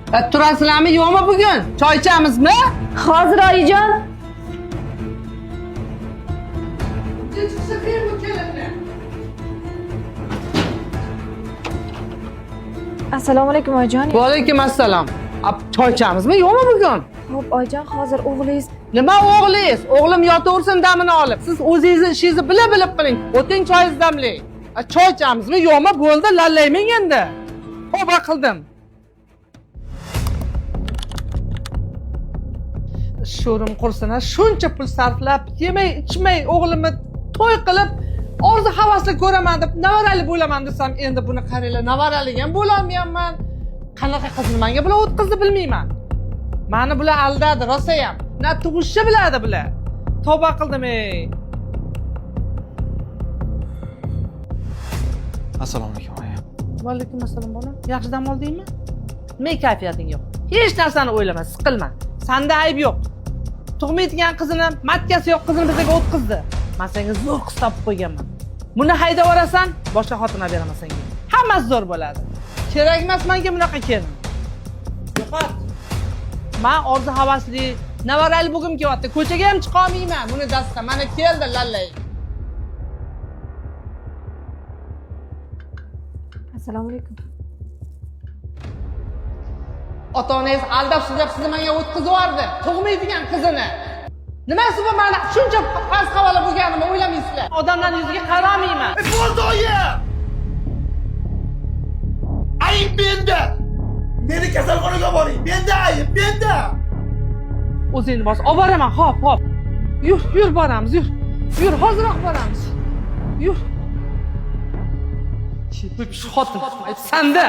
Turasizlarmi yo'qmi bugun? Choy ichamizmi? Hozir oyijon. Assalomu alaykum oyijon. Va alaykum assalom. Choy ichamizmi yo'qmi bugun? Xo'p, oyijon, hozir o'g'lingiz Nima o'g'lingiz? O'g'lim yotaversin damini olib. Siz o'zingizni ishingizni bilib qiling. O'ting choyingizni damlang. Choy ichamizmi yo'qmi? Bo'ldi, lallaymen endi. Tavba qildim. Sho'rim qursin, shuncha pul sarflab, yemay, ichmay, o'g'limni to'y qilib, orzu havasli ko'raman deb, navarali bo'laman desam, endi buni qaranglar, navarali ham bo'la olmayapman. Qanaqa qizni menga bular o'tkazdi bilmayman. Mani bular aldadi, rosa ham. Na tug'ishni biladi bular. Tavba qildim ey. Assalomu alaykum aya. Va alaykum assalom bolam. Yaxshi dam oldingmi? Nima kayfiyating yo'q? Hech narsani o'ylama, siqilma. Senda ayb yo'q. Tug'maydigan qizini, matkasi yo'q qizini bizga o'tkazdi. Men senga zo'r qiz topib qo'yganman. Buni haydab orasan, boshqa xotina beraman senga. Hammasi zo'r bo'ladi. Kerak emas menga bunaqa kelin. Yo'qot. Men orzu havasli, navarali bo'lgim kelyapti. Ko'chaga ham chiqa olmayman. Buni dasta mana keldi lallay. Assalomu alaykum. Ota-onangiz aldab sizni menga o'tkazib yubordi. Tug'maydigan qizini. Nimasi bu meni shuncha past havola bo'lganimni o'ylamaysizlar? Odamlar yuziga qaramayman. Bo'ldi oyi! Ayb menda! Meni kasalxonaga boring. Menda ayb, menda! O'zingni bos, olib boraman, hop. Yur boramiz, yur. Yur, hozirroq boramiz. Yur. Xotin, ayb sanda.